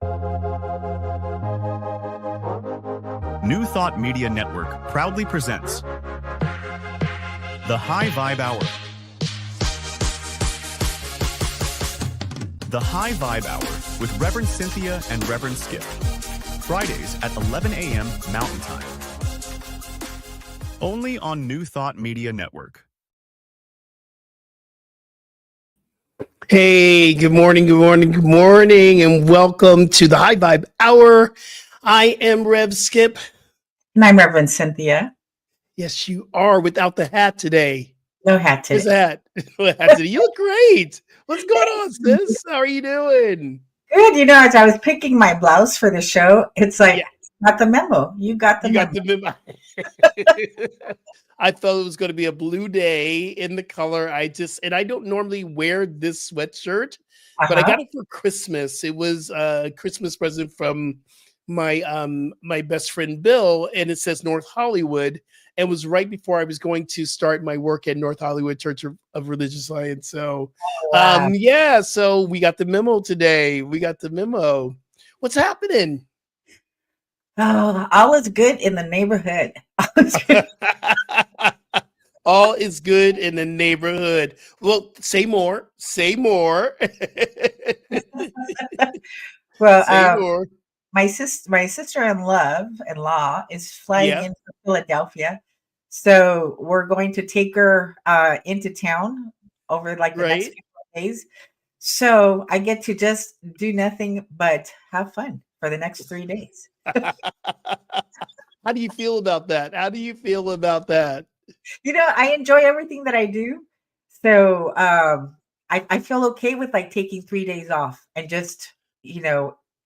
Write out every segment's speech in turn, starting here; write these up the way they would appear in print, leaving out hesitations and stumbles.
New Thought Media Network proudly presents The High Vibe Hour. The High Vibe Hour with Reverend Cynthia and Reverend Skip. Fridays at 11 a.m. Mountain Time. Only on New Thought Media Network. Hey, good morning, and welcome to the High Vibe Hour. I am Rev Skip. And I'm Reverend Cynthia. Yes, you are without the hat today. No hat today. Where's the hat? No hat today. You look great. What's going on, sis? How are you doing? Good. You know, as I was picking my blouse for the show, it's like, got the memo. You got the memo. I thought it was going to be a blue day in the color. I don't normally wear this sweatshirt, but I got it for Christmas. It was a Christmas present from my best friend Bill, and it says North Hollywood, and was right before I was going to start my work at North Hollywood Church of Religious Science. So, so we got the memo today. We got the memo. What's happening? Oh, all is good in the neighborhood. All is good in the neighborhood. Well, say more. Say more. Well, say more. My sister-in-law is flying into Philadelphia, so we're going to take her into town over the next few days. So I get to just do nothing but have fun for the next 3 days. How do you feel about that? You know, I enjoy everything that I do, so I feel okay with taking 3 days off and just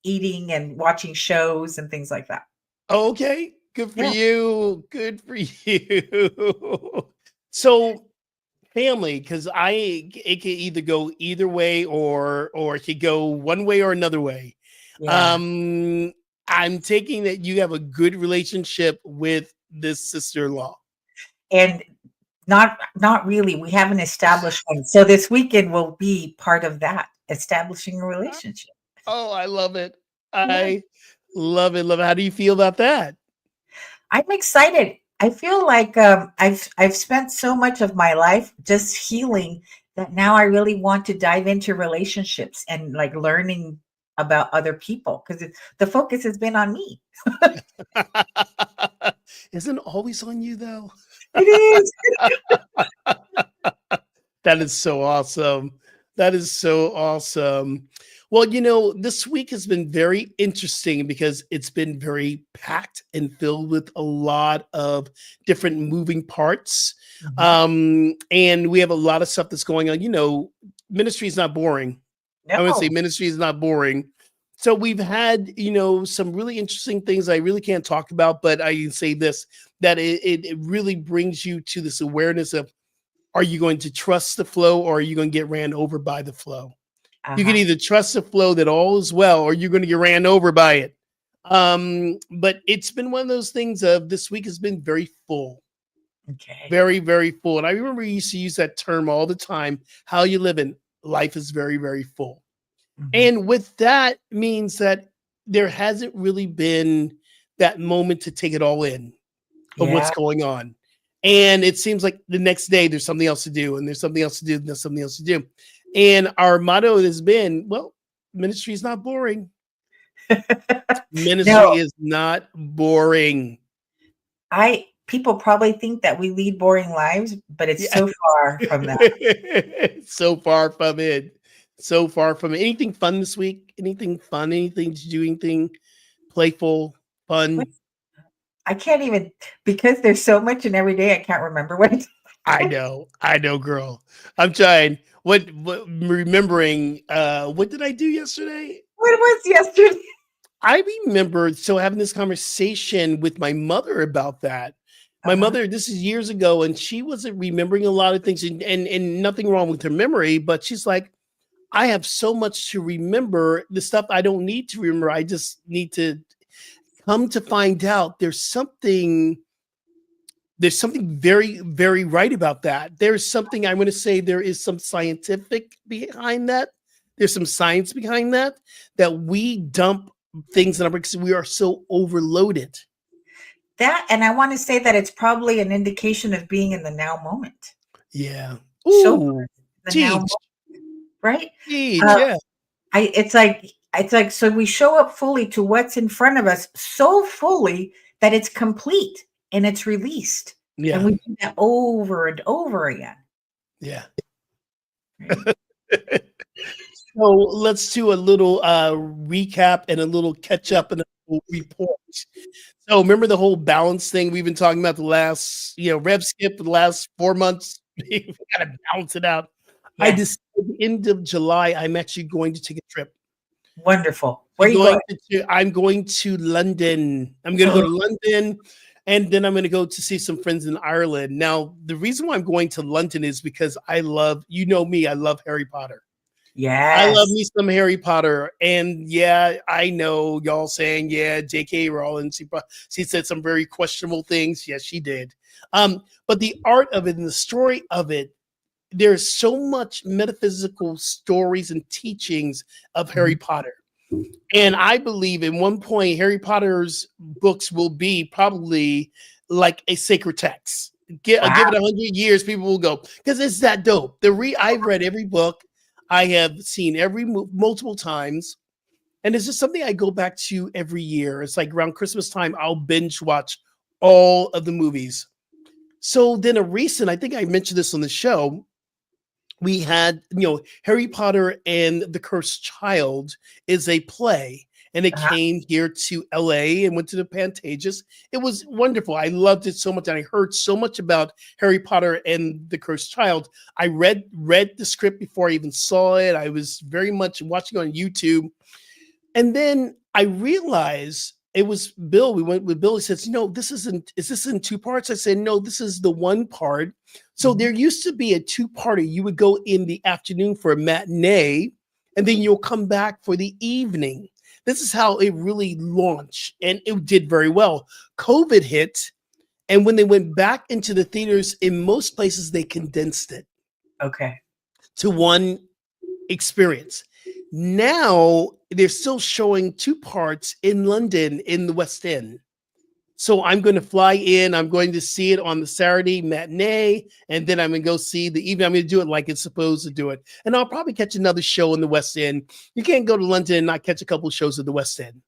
eating and watching shows and things like that. Okay. Good for you. Good for you. So family, because it could either go either way or it could go one way or another way. Yeah. I'm taking that you have a good relationship with this sister-in-law. And not really. We haven't established one. So this weekend will be part of that, establishing a relationship. Oh, I love it. I love it. How do you feel about that? I'm excited. I feel like I've spent so much of my life just healing that now I really want to dive into relationships and learning about other people, because the focus has been on me. Isn't it always on you though? It is. That is so awesome. Well, this week has been very interesting because it's been very packed and filled with a lot of different moving parts. Mm-hmm. And we have a lot of stuff that's going on. Ministry is not boring. No. I would say ministry is not boring. So we've had, some really interesting things I really can't talk about, but I can say this, that it really brings you to this awareness of, are you going to trust the flow, or are you going to get ran over by the flow? Uh-huh. You can either trust the flow that all is well, or you're going to get ran over by it. But it's been one of those things of this week has been very full. Okay. Very, very full. And I remember you used to use that term all the time. How you living? Life is very, very full. Mm-hmm. And with that means that there hasn't really been that moment to take it all in of what's going on. And it seems like the next day there's something else to do, and there's something else to do, and there's something else to do. And our motto has been, ministry is not boring. Ministry is not boring. People probably think that we lead boring lives, but it's so far from that. So far from it. So far from it. Anything fun this week? Anything fun? Anything to do? Anything playful, fun? I can't even, because there's so much in every day, I can't remember what it's. I know, girl. I'm trying. What remembering, what did I do yesterday? What was yesterday? I remember having this conversation with my mother about that. My mother, this is years ago, and she wasn't remembering a lot of things, and nothing wrong with her memory, but she's like, I have so much to remember, the stuff I don't need to remember. I just need to come to find out there's something very, very right about that. There's something, I'm going to say there is some scientific behind that there's some science behind that, that we dump things in our brain because we are so overloaded. That, and I want to say that it's probably an indication of being in the now moment. Yeah. So Ooh, the now teach, moment, right? teach. Uh, Yeah. it's like so we show up fully to what's in front of us, so fully that it's complete and it's released. And Yeah. we do that over and over again. Yeah. Right? So let's do a little recap and a little catch up and a little report. So remember the whole balance thing we've been talking about the last, Rev Skip for the last 4 months. We gotta balance it out. I Yes. decided at the end of July, I'm actually going to take a trip. Wonderful. Where are you going? I'm going to London. I'm going to go to London, and then I'm going to go to see some friends in Ireland. Now, the reason why I'm going to London is because I love, me, I love Harry Potter. I love Yes. me some Harry Potter. And yeah, I know y'all saying, yeah, J.K. Rowling, she said some very questionable things. Yes, she did. But the art of it and the story of it, there's so much metaphysical stories and teachings of Harry Potter. And I believe in one point, Harry Potter's books will be probably like a sacred text. Give it 100 years, people will go, because it's that dope. I've read every book. I have seen multiple times. And it's just something I go back to every year. It's like around Christmas time, I'll binge watch all of the movies. So then I think I mentioned this on the show, we had, Harry Potter and the Cursed Child is a play, and it came here to LA and went to the Pantages. It was wonderful. I loved it so much, and I heard so much about Harry Potter and the Cursed Child. I read the script before I even saw it. I was very much watching on YouTube. And then I realized it was Bill. We went with Bill. He says, is this in two parts? I said, no, this is the one part. So there used to be a two-parter. You would go in the afternoon for a matinee, and then you'll come back for the evening. This is how it really launched, and it did very well. COVID hit, and when they went back into the theaters, in most places, they condensed it to one experience. Now they're still showing two parts in London in the West End. So I'm going to fly in. I'm going to see it on the Saturday matinee, and then I'm going to go see the evening. I'm going to do it like it's supposed to do it. And I'll probably catch another show in the West End. You can't go to London and not catch a couple of shows at the West End.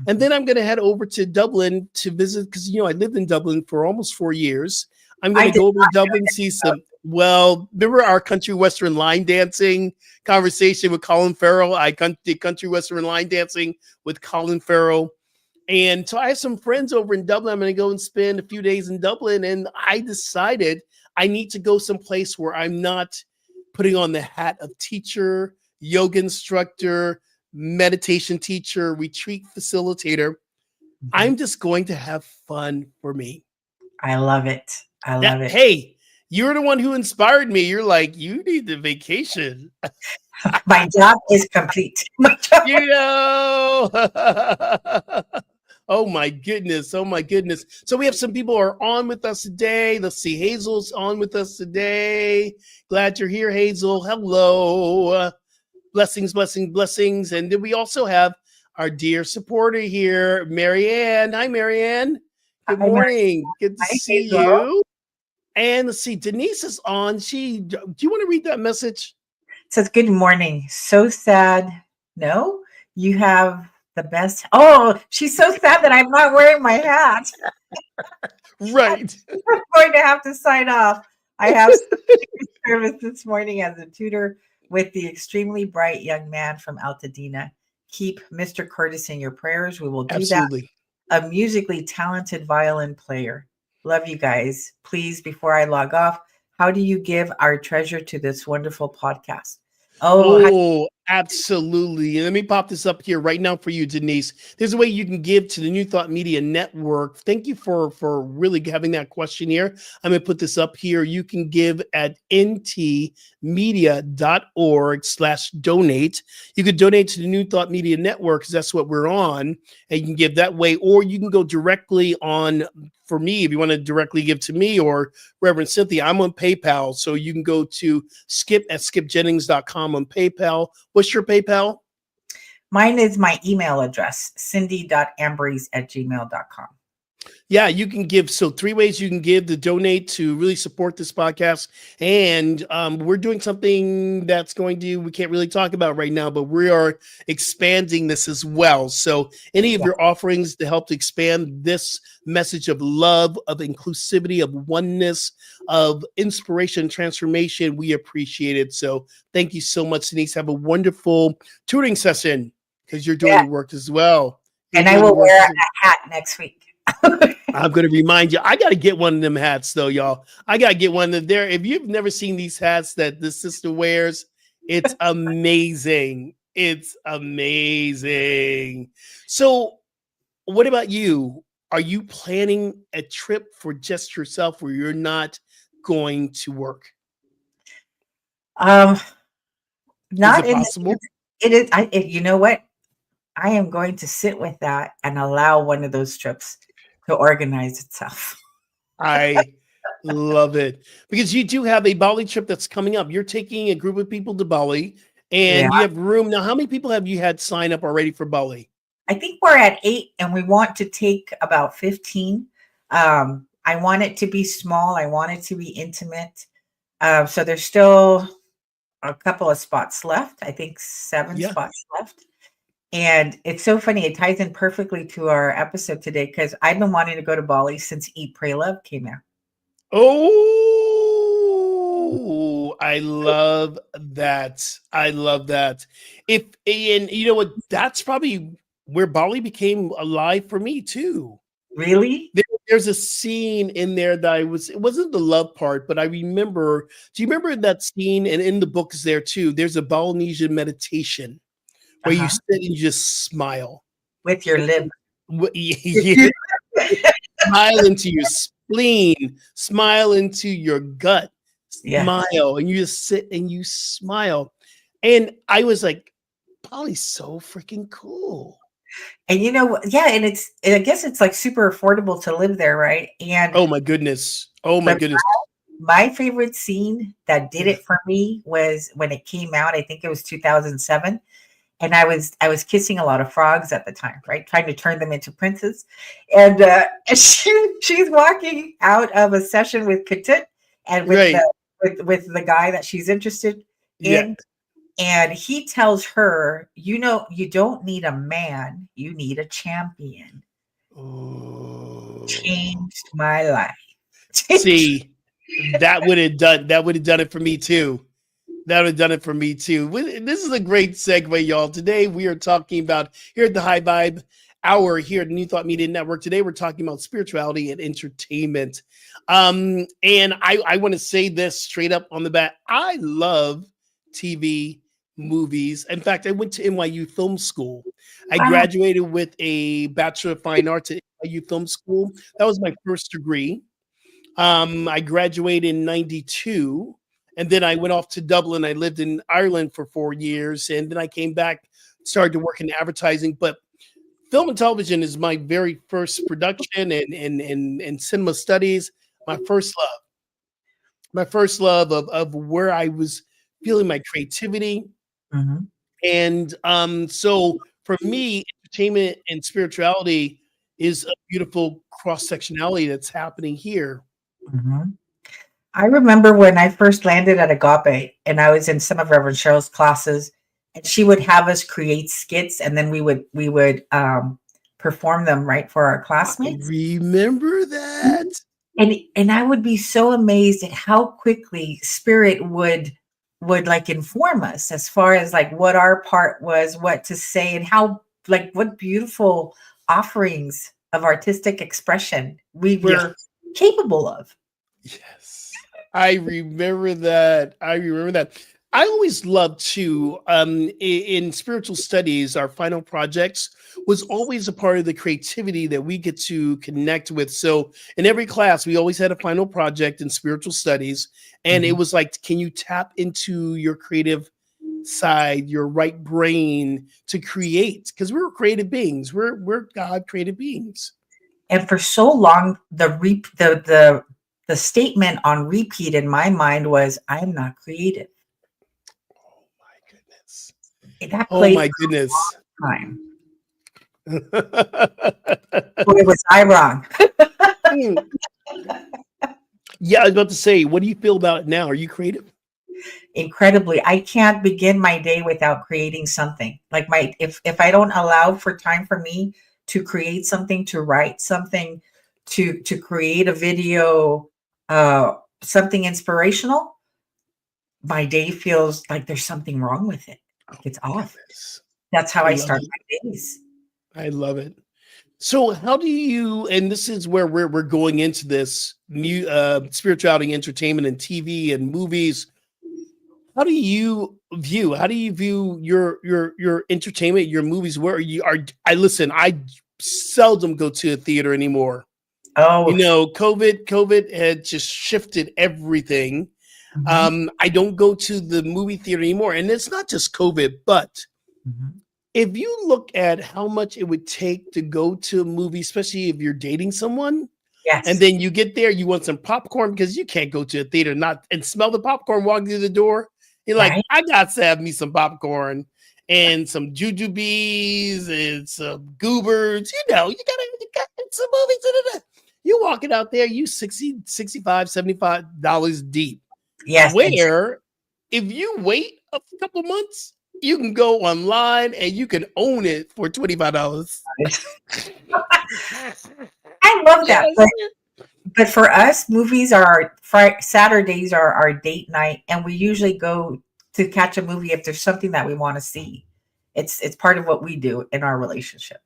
And then I'm going to head over to Dublin to visit, because, I lived in Dublin for almost 4 years. I'm going to go over to Dublin, see some, remember our country western line dancing conversation with Colin Farrell? I did country western line dancing with Colin Farrell. And so I have some friends over in Dublin. I'm going to go and spend a few days in Dublin. And I decided I need to go someplace where I'm not putting on the hat of teacher, yoga instructor, meditation teacher, retreat facilitator. I'm just going to have fun for me. I love it. I love it. Hey, you're the one who inspired me. You're like, you need the vacation. My job is complete. Oh my goodness. Oh my goodness. So we have some people who are on with us today. Let's see. Hazel's on with us today. Glad you're here, Hazel. Hello. Blessings, blessings, blessings. And then we also have our dear supporter here, Marianne. Hi, Marianne. Good morning. Good to see you. And let's see. Denise is on. Do you want to read that message? It says, good morning. So sad. No, you have the best. Oh, she's so sad that I'm not wearing my hat. Right. I'm going to have to sign off. I have service this morning as a tutor with the extremely bright young man from Altadena. Keep Mr. Curtis in your prayers. We will do that. A musically talented violin player. Love you guys. Please, before I log off, how do you give our treasure to this wonderful podcast? Oh, absolutely. And let me pop this up here right now for you, Denise. There's a way you can give to the New Thought Media Network. Thank you for really having that question here. I'm going to put this up here. You can give at ntmedia.org/donate. You could donate to the New Thought Media Network because that's what we're on. And you can give that way, or you can go directly on. For me, if you want to directly give to me or Reverend Cynthia, I'm on PayPal. So you can go to skip@skipjennings.com on PayPal. What What's your PayPal? Mine is my email address, cindy.ambrose@gmail.com. Yeah, you can give. So 3 ways you can give to donate to really support this podcast. And we're doing something that's we can't really talk about right now, but we are expanding this as well. So any of Yeah. your offerings to help to expand this message of love, of inclusivity, of oneness, of inspiration, transformation, we appreciate it. So thank you so much, Denise. Have a wonderful tutoring session because you're doing Yeah. the work as well. And I will wear a hat next week. I'm going to remind you, I got to get one of them hats though, y'all. I got to get one of there. If you've never seen these hats that this sister wears, it's amazing. It's amazing. So what about you? Are you planning a trip for just yourself where you're not going to work? Not Is it in possible? it is. You know what? I am going to sit with that and allow one of those trips to organize itself. I love it because you do have a Bali trip that's coming up. You're taking a group of people to Bali Yeah. and you have room. Now, how many people have you had sign up already for Bali? I think we're at 8 and we want to take about 15. I want it to be small. I want it to be intimate. So there's still a couple of spots left. I think 7 Yeah. spots left. And it's so funny. It ties in perfectly to our episode today because I've been wanting to go to Bali since Eat, Pray, Love came out. Oh, I love that. I love that. And you know what? That's probably where Bali became alive for me too. Really? There's a scene in there that it wasn't the love part, but I remember. Do you remember that scene? And in the book is there too. There's a Balinese meditation where you sit and you just smile. With your lip. Yeah. Smile into your spleen, smile into your gut, Yeah. smile, and you just sit and you smile. And I was like, Bali's so freaking cool. And you know, yeah, and I guess it's like super affordable to live there, right? And Oh my goodness. Oh my goodness. my favorite scene that did it for me was when it came out. I think it was 2007. And I was kissing a lot of frogs at the time, right? Trying to turn them into princes. And she's walking out of a session with Katut and with the guy that she's interested in. And he tells her, you know, you don't need a man, you need a champion. Oh. Changed my life. See, that would have done it for me too. That would have done it for me too. This is a great segue, y'all. Today we are talking about here at the High Vibe Hour here at the New Thought Media Network. Today we're talking about spirituality and entertainment. And I want to say this straight up on the bat. I love TV, movies. In fact, I went to NYU Film School. I graduated with a Bachelor of Fine Arts at NYU Film School. That was my first degree. I graduated in 92. And then I went off to Dublin. I lived in Ireland for 4 years. And then I came back, started to work in advertising. But film and television is my very first production and cinema studies. My first love of where I was feeling my creativity. Mhm. And so for me, entertainment and spirituality is a beautiful cross-sectionality that's happening here. Mhm. I remember when I first landed at Agape and I was in some of Reverend Cheryl's classes, and she would have us create skits and then we would perform them right for our classmates. Remember that? And I would be so amazed at how quickly Spirit would like inform us as far as like what our part was, what to say, and how like what beautiful offerings of artistic expression we were capable of. Yes. I remember that. I always loved to, in spiritual studies, our final projects was always a part of the creativity that we get to connect with. So in every class, we always had a final project in spiritual studies. And it was like, can you tap into your creative side, your right brain to create? Because we're creative beings. We're God created beings. And for so long, the statement on repeat in my mind was, I'm not creative. Oh my goodness. That Oh played my goodness. time. Boy, was I wrong. Mm. Yeah, I was about to say, what do you feel about it now? Are you creative? Incredibly, I can't begin my day without creating something. Like my if I don't allow for time for me to create something, to write something, to create a video, something inspirational, my day feels like there's something wrong with it. Oh It's my off. goodness. That's how I I love start it. my days. I love it. So how do you, and this is where we're going into this new spirituality, entertainment, and TV and movies. How do you view your entertainment, your movies? Where you are, I listen, I seldom go to a theater anymore. You Oh, know, COVID had just shifted everything. mhm, I don't go to the movie theater anymore. And it's not just COVID, but mhm. if you look at how much it would take to go to a movie, especially if you're dating someone, and Yes, then you get there, you want some popcorn because you can't go to a theater not and smell the popcorn walking through the door. You're like, right? I got to have me some popcorn and some jujubes and some goobers. You got some movies. Da, da, da. You walking out there, you 60, 65, $75 deep. Yes, Where if you wait a couple months, you can go online and you can own it for $25. I love that. Yes. But for us, movies are Saturdays are our date night, and we usually go to catch a movie if there's something that we want to see. It's part of what we do in our relationship.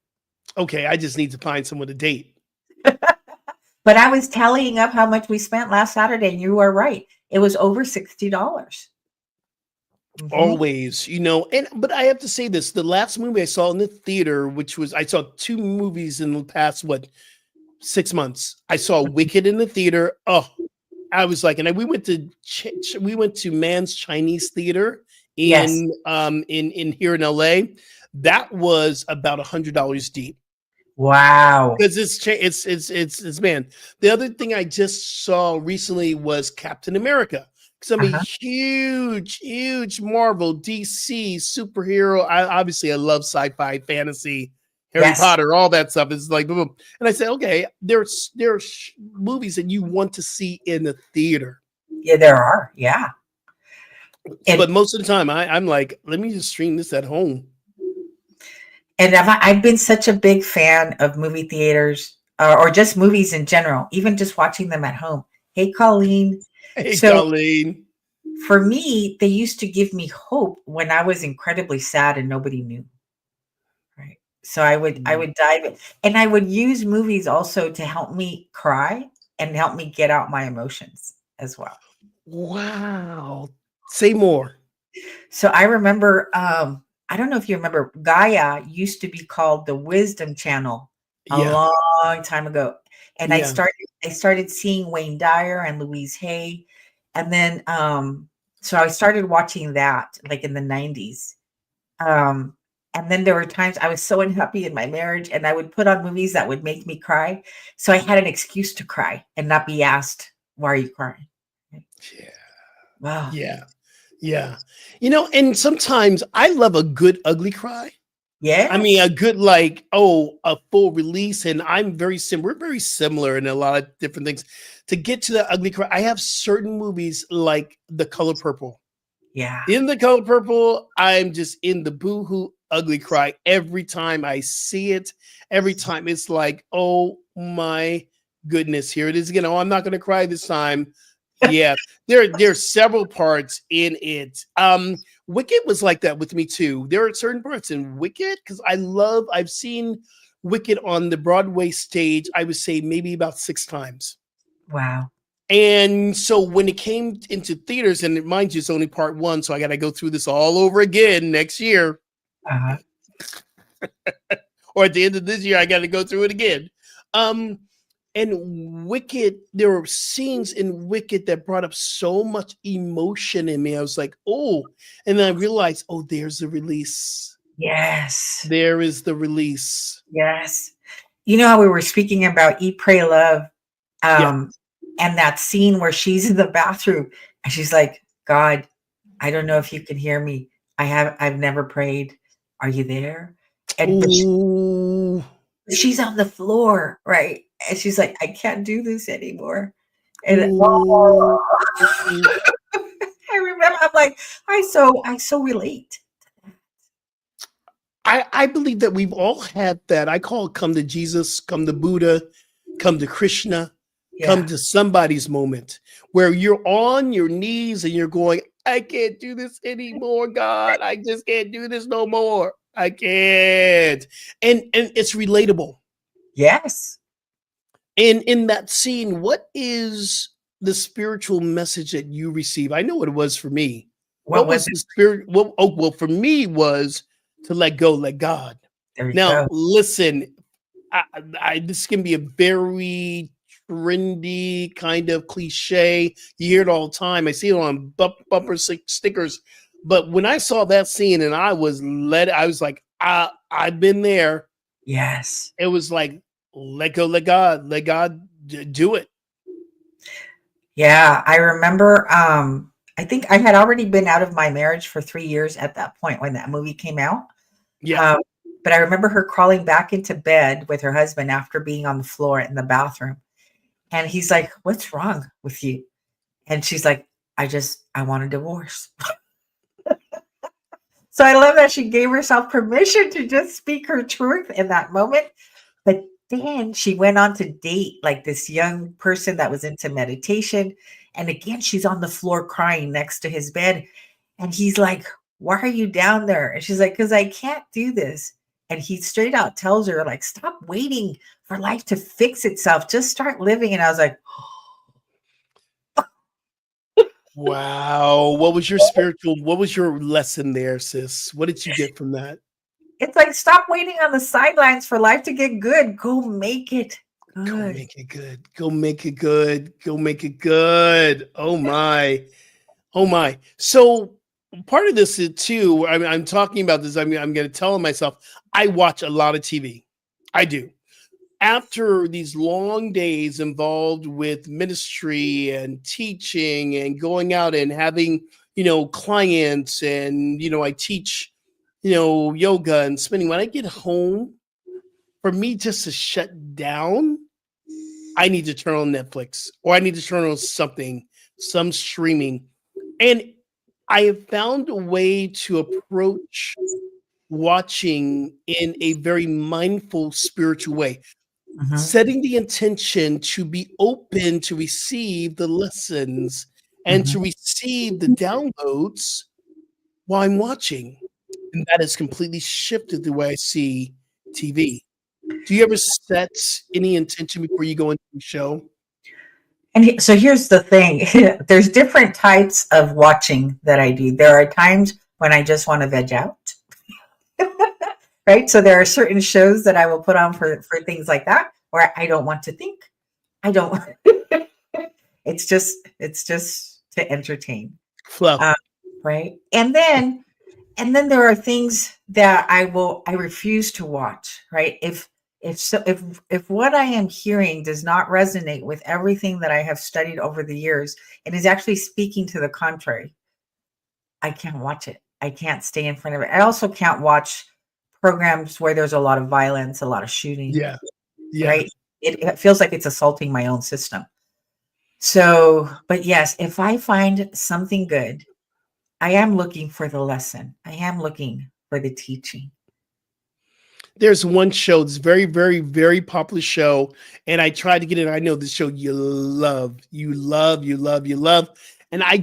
Okay, I just need to find someone to date. But I was tallying up how much we spent last Saturday, and you are right. It was over $60. Hmm. Always, you know, and but I have to say this: the last movie I saw in the theater, which was I saw two movies in the past 6 months. I saw Wicked in the theater. Oh, I was like, and we went to we went to Man's Chinese Theater Yes. in here in LA. That was about $100 deep Wow. because it's man. The other thing I just saw recently was Captain America. Because I'm a Uh-huh. huge Marvel, DC superhero. I love sci-fi, fantasy, Harry Yes. Potter, all that stuff. It's like boom, boom. And I said, okay, there's movies that you want to see in the theater. Yeah, there are. Yeah. But And most of the time, I'm like, let me just stream this at home. I've been such a big fan of movie theaters, or just movies in general, even just watching them at home. Hey, Colleen. Hey, So Colleen. for me, they used to give me hope when I was incredibly sad and nobody knew. Right. So I would dive in, and I would use movies also to help me cry and help me get out my emotions as well. Wow. Say more. So I remember, I don't know if you remember, Gaia used to be called the Wisdom Channel a Yeah. long time ago. And Yeah. I started seeing Wayne Dyer and Louise Hay. And then so I started watching that like in the 90s. Um, and then there were times I was so unhappy in my marriage and I would put on movies that would make me cry. So I had an excuse to cry and not be asked, why are you crying? Yeah. Wow. Yeah. Yeah. You know, and sometimes I love a good ugly cry. I mean, Yes. a good like, oh, a full release, and I'm very similar. We're very similar in a lot of different things. To get to the ugly cry, I have certain movies like The Color Purple. Yeah. In The Color Purple, I'm just in the boohoo ugly cry every time I see it. Every time it's like, oh my goodness, here it is again. Oh, I'm not gonna cry this time. Yeah, there's several parts in it. Wicked was like that with me too. There are certain parts in Wicked because I've seen Wicked on the Broadway stage, I would say maybe about 6 times. Wow. And so when it came into theaters, and mind you, it's only part one, so I got to go through this all over again next year, Uh-huh. or at the end of this year, I got to go through it again. Um, and Wicked, there were scenes in Wicked that brought up so much emotion in me. I was like, oh, and then I realized, oh, there's the release. Yes. There is the release. Yes. You know how we were speaking about Eat, Pray, Love, Yeah. and that scene where she's in the bathroom and she's like, God, I don't know if you can hear me. I've never prayed. Are you there? And but Ooh. she's on the floor, right? And she's like, I can't do this anymore. And Ooh. I remember I'm like, I so relate. I believe that we've all had that. I call it come to Jesus, come to Buddha, come to Krishna, come Yeah. to somebody's moment where you're on your knees and you're going, I can't do this anymore, God. I just can't do this no more. I can't. And it's relatable. Yes. And in that scene, what is the spiritual message that you receive? I know what it was for me. What What was was it? the spirit? Well, for me was to let go, let God. There we Now, go. listen, this can be a very trendy kind of cliche. You hear it all the time. I see it on bumper stickers. But when I saw that scene and I was like, I've been there. Yes. It was like, let go, let God do it. Yeah. I remember I think I had already been out of my marriage for 3 years at that point when that movie came out. Yeah. Um, but I remember her crawling back into bed with her husband after being on the floor in the bathroom. And he's like, what's wrong with you? And she's like, I want a divorce. So I love that she gave herself permission to just speak her truth in that moment. But then she went on to date like this young person that was into meditation. And again, she's on the floor crying next to his bed. And he's like, why are you down there? And she's like, because I can't do this. And he straight out tells her, like, stop waiting for life to fix itself. Just start living. And I was like, Wow. What was your lesson there, sis? What did you get from that? it's like, stop waiting on the sidelines for life to get good. Go make it Go good. make it good. Go make it good. Go make it good. Oh my. Oh my. So part of this is too, I mean, I'm talking about this. I mean, I'm going to tell myself, I watch a lot of TV. I do. After these long days involved with ministry and teaching and going out and having, clients and, I teach, yoga and spinning. When I get home, for me just to shut down, I need to turn on Netflix or I need to turn on something, some streaming. And I have found a way to approach watching in a very mindful, spiritual way, Mhm, setting the intention to be open to receive the lessons and mhm. to receive the downloads while I'm watching. And that has completely shifted the way I see TV. Do you ever set any intention before you go into the show? And so here's the thing. There's different types of watching that I do. There are times when I just want to veg out, right? So there are certain shows that I will put on for things like that, where I don't want to think. I don't. It's just to entertain, Flow. uh, right? And then there are things that I refuse to watch, right? If what I am hearing does not resonate with everything that I have studied over the years and is actually speaking to the contrary, I can't watch it. I can't stay in front of it. I also can't watch programs where there's a lot of violence, a lot of shooting, Yeah. Yeah. right? It feels like it's assaulting my own system. So, but yes, if I find something good, I am looking for the lesson. I am looking for the teaching. There's one show, this very, very, very popular show, and I tried to get it. I know this show you love, you love, you love, you love. And I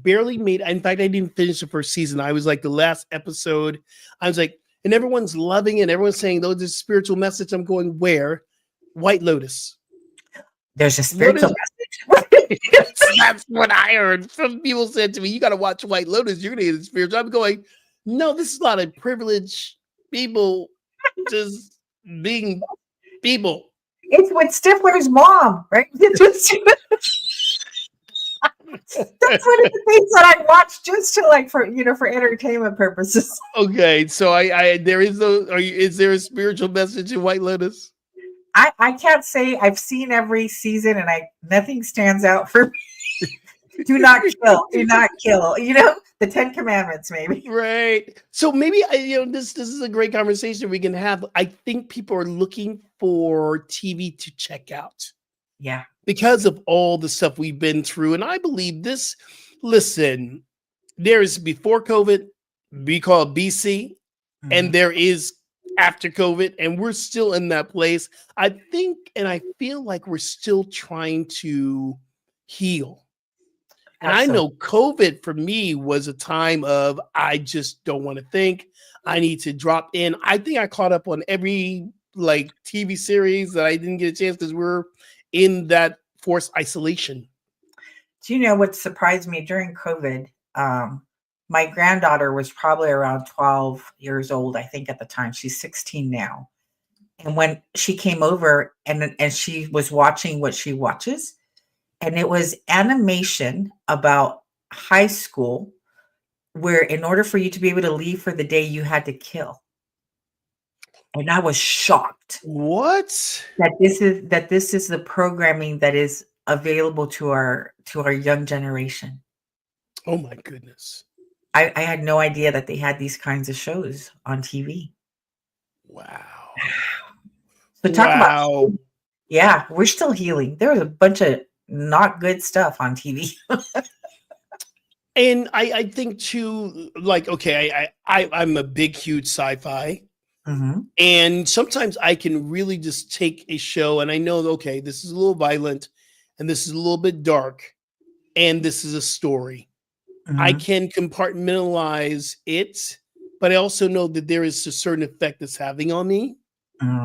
barely made. In fact, I didn't finish the first season. I was like the last episode. I was like, and everyone's loving it. Everyone's saying, "Oh, this is a spiritual message." I'm going, where? White Lotus. There's a What spiritual is? message. That's what I heard. Some people said to me, "You got to watch White Lotus. You're gonna get the spiritual." I'm going, no, this is a lot of privileged people just being people. It's with Stifler's mom, right? That's one of the things that I watch just to like for entertainment purposes. Okay, so I there is no. Is there a spiritual message in White Lotus? I can't say I've seen every season and I nothing stands out for me. Do not kill. Do not kill. You know, the 10 Commandments, maybe. Right. So maybe this is a great conversation we can have. I think people are looking for TV to check out Yeah. because of all the stuff we've been through. And I believe this. Listen, there is before COVID, we call it BC, and Mhm. there is after COVID, and we're still in that place. I think, and I feel like we're still trying to heal. And I Absolutely. know COVID for me was a time of I just don't want to think. I need to drop in. I think I caught up on every like TV series that I didn't get a chance because we're in that forced isolation. Do you know what surprised me during COVID? My granddaughter was probably around 12 years old, I think, at the time. She's 16 now. And when she came over and she was watching what she watches, and it was animation about high school, where in order for you to be able to leave for the day, you had to kill. And I was shocked What? that this is the programming that is available to our young generation. Oh my goodness. I had no idea that they had these kinds of shows on TV. Wow. So talk about, Wow. yeah, we're still healing. There was a bunch of not good stuff on TV. And I think too, like, okay, I'm a big, huge sci-fi. Mhm. And sometimes I can really just take a show and I know, okay, this is a little violent and this is a little bit dark and this is a story. I Mhm. can compartmentalize it, but I also know that there is a certain effect that's having on me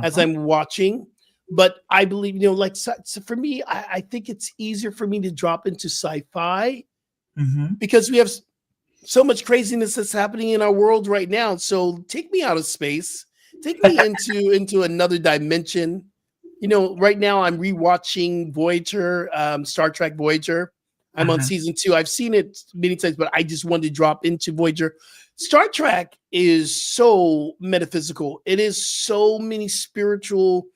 as Mhm. I'm watching. But I believe, like so for me, I think it's easier for me to drop into sci-fi Mhm. because we have so much craziness that's happening in our world right now. So take me out of space, take me into another dimension. Right now I'm rewatching Voyager, Star Trek Voyager. I'm on Uh-huh. season 2. I've seen it many times, but I just wanted to drop into Voyager. Star Trek is so metaphysical. It is so many spiritual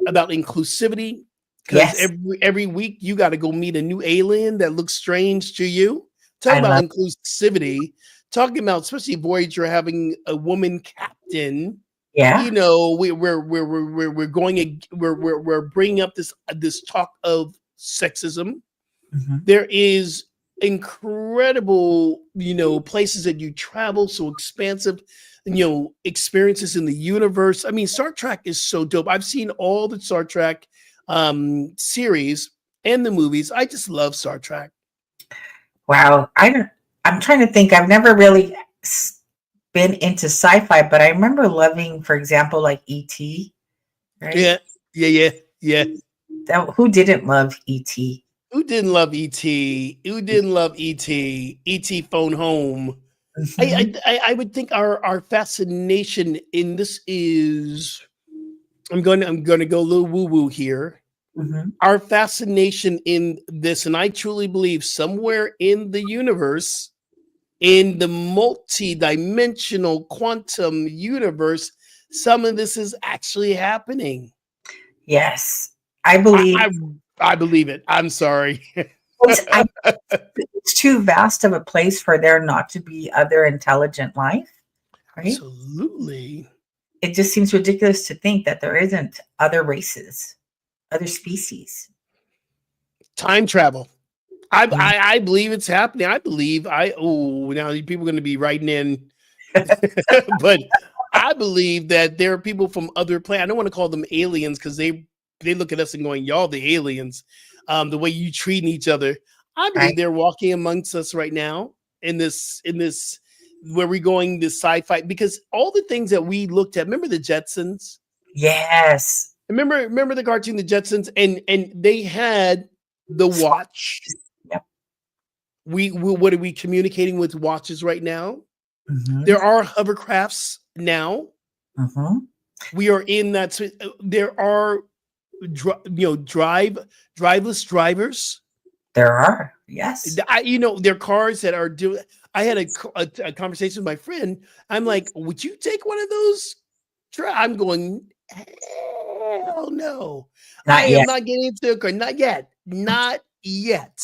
about inclusivity because Yes, every week you got to go meet a new alien that looks strange to you. Talk I about love. inclusivity. Talking about especially Voyager having a woman captain. Yeah. We're going we're bringing up this talk of sexism. Mhm. There is incredible places that you travel, so expansive, experiences in the universe. I mean, Star Trek is so dope. I've seen all the Star Trek series and the movies. I just love Star Trek. Wow. I'm trying to think. I've never really been into sci-fi, but I remember loving, for example, like ET, right? Yeah, yeah, yeah. Who didn't love ET? Who didn't love ET? Who didn't love ET? ET phone home. Mhm. I would think our fascination in this is I'm going to go a little woo woo here. Mhm. Our fascination in this, and I truly believe somewhere in the universe, in the multi-dimensional quantum universe, some of this is actually happening. Yes. I I believe I, I believe it. I'm sorry. I it's too vast of a place for there not to be other intelligent life, right? Absolutely. It just seems ridiculous to think that there isn't other races, other species. Time travel. I, Mm. I I believe it's happening. I believe now people are going to be writing in, but I believe that there are people from other planets. I don't want to call them aliens because they look at us and going, "Y'all the aliens." The way you treating each other, I Right? believe they're walking amongst us right now in this where we're going this sci-fi because all the things that we looked at. Remember the Jetsons? Yes. Remember the cartoon The Jetsons, and they had the watch. Yep. We what are we communicating with watches right now? Mhm. There are hovercrafts now. Mhm. We are in that. There are driveless drivers. There are. Yes. There are cars that are doing. I had a conversation with my friend. I'm like, would you take one of those? I'm going. Hell no. I Not am yet. not getting into a car. Not yet. Not yet.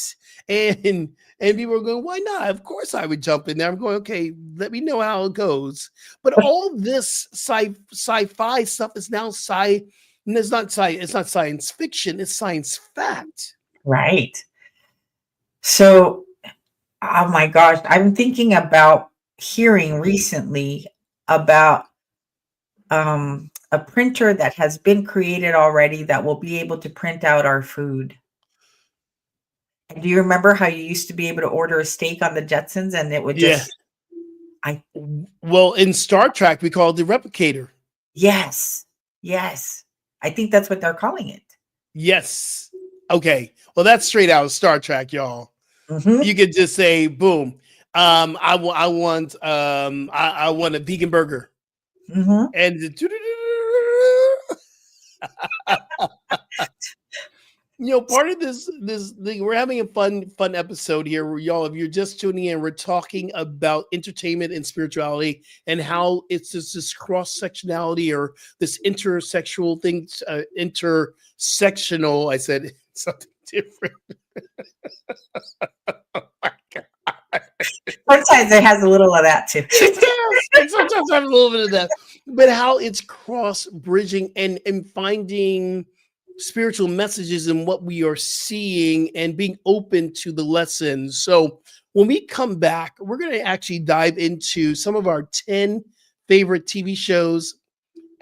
And people are going, why not? Of course I would jump in there. I'm going, okay, let me know how it goes. But all this sci-fi stuff is now it's not science fiction, it's science fact. Right. So, oh my gosh, I'm thinking about hearing recently about a printer that has been created already that will be able to print out our food. And do you remember how you used to be able to order a steak on the Jetsons and it would Yeah. just I Well, in Star Trek, we call it the replicator. yes. Yes. I think that's what they're calling it. Yes. Okay. Well, that's straight out of Star Trek, y'all. Mhm. You could just say, boom. I want I want a vegan burger. Mhm. And part of this thing, we're having a fun episode here where y'all, if you're just tuning in, we're talking about entertainment and spirituality and how it's this cross-sectionality or this intersexual thing, intersectional. I said something different. Oh my God. Sometimes it has a little of that too. Yes, and sometimes I have a little bit of that, but how it's cross bridging and finding spiritual messages in what we are seeing and being open to the lessons. So when we come back, we're going to actually dive into some of our 10 favorite TV shows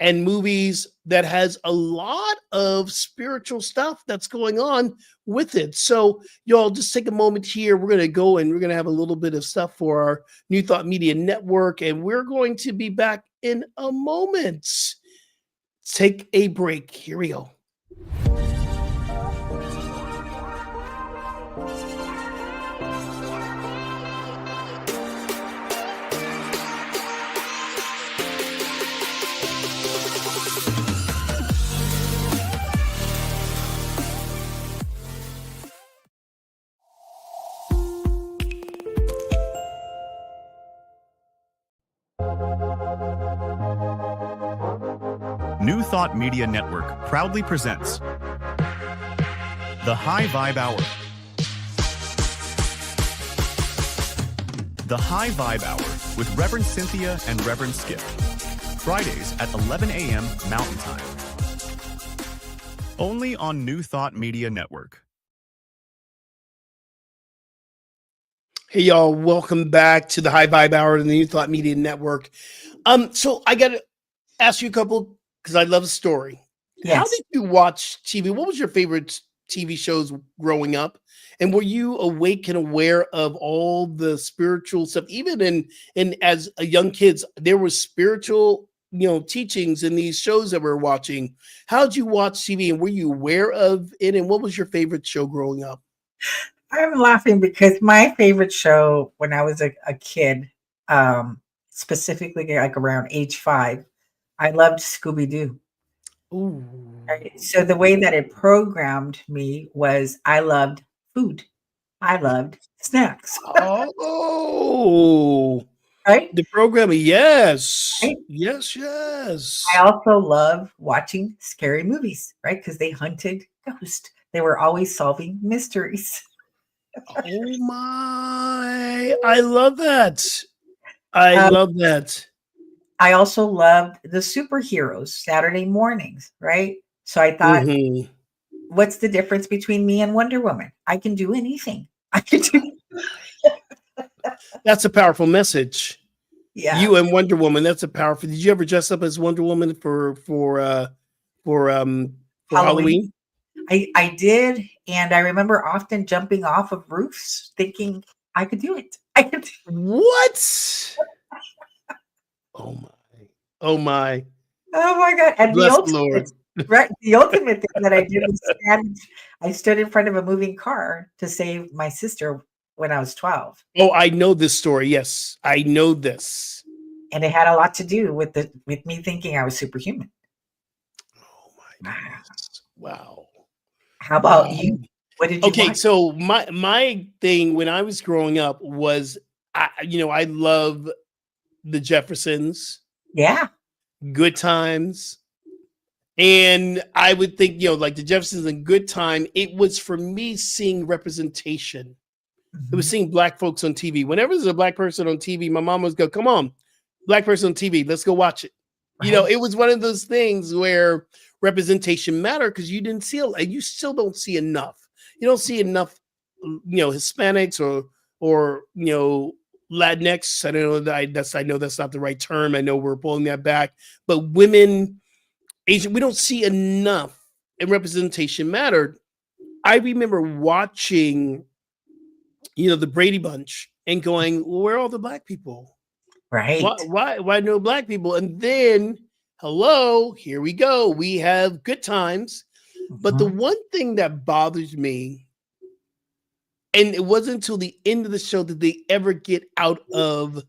and movies that has a lot of spiritual stuff that's going on with it. So y'all just take a moment here. We're going to go and we're going to have a little bit of stuff for our New Thought Media Network, and we're going to be back in a moment. Take a break. Here we go. New Thought Media Network proudly presents The High Vibe Hour. The High Vibe Hour with Reverend Cynthia and Reverend Skip. Fridays at 11 a.m. Mountain Time. Only on New Thought Media Network. Hey y'all, welcome back to the High Vibe Hour of the New Thought Media Network. So I got to ask you a couple because I love the story. How Yes. did you watch TV? What was your favorite TV shows growing up? And were you awake and aware of all the spiritual stuff? Even in as a young kids, there was spiritual, teachings in these shows that we're watching. How did you watch TV and were you aware of it? And what was your favorite show growing up? I'm laughing because my favorite show when I was a kid, specifically like around age 5, I loved Scooby-Doo. Ooh. Right? So the way that it programmed me was I loved food. I loved snacks, Oh, right? the programming. Yes. Right? Yes, I yes. also love watching scary movies, right? Because they hunted ghosts. They were always solving mysteries. Oh my. I love that. I Um, love that. I also loved the superheroes Saturday mornings, right? So I thought, Mhm. what's the difference between me and Wonder Woman? I can do anything. I can do, That's a powerful message. yeah. You and Wonder Woman, that's a powerful. Did you ever dress up as Wonder Woman for Halloween. Halloween? I did, and I remember often jumping off of roofs, thinking I could do it. I could. What? Oh my. Oh my. Oh my god! And the Bless the ultimate, Lord. right? The ultimate thing that I did was stand. I stood in front of a moving car to save my sister when I was 12, Oh, I know this story. Yes, I know this. and it had a lot to do with me thinking I was superhuman. Oh my goodness. Wow. How about Wow. you? What did you Okay, watch? so my thing when I was growing up was I love the Jeffersons, Yeah. Good Times, And I would think, like the Jeffersons in Good Time, it was for me seeing representation. It was Mhm. seeing black folks on TV. Whenever there's a black person on TV, my mom would go, "Come on, black person on TV, let's go watch it." Right. It was one of those things where representation mattered because you didn't see you still don't see enough. You don't see enough, Hispanics or Latinx. I don't know I know that's not the right term. I know we're pulling that back, but women, Asian, we don't see enough, and representation mattered. I remember watching, the Brady Bunch and going, well, where are all the black people? Why, Right. why no black people? And then, hello, here we go. We have Good Times. But the Mhm. one thing that bothers me, and it wasn't until the end of the show that they ever get out of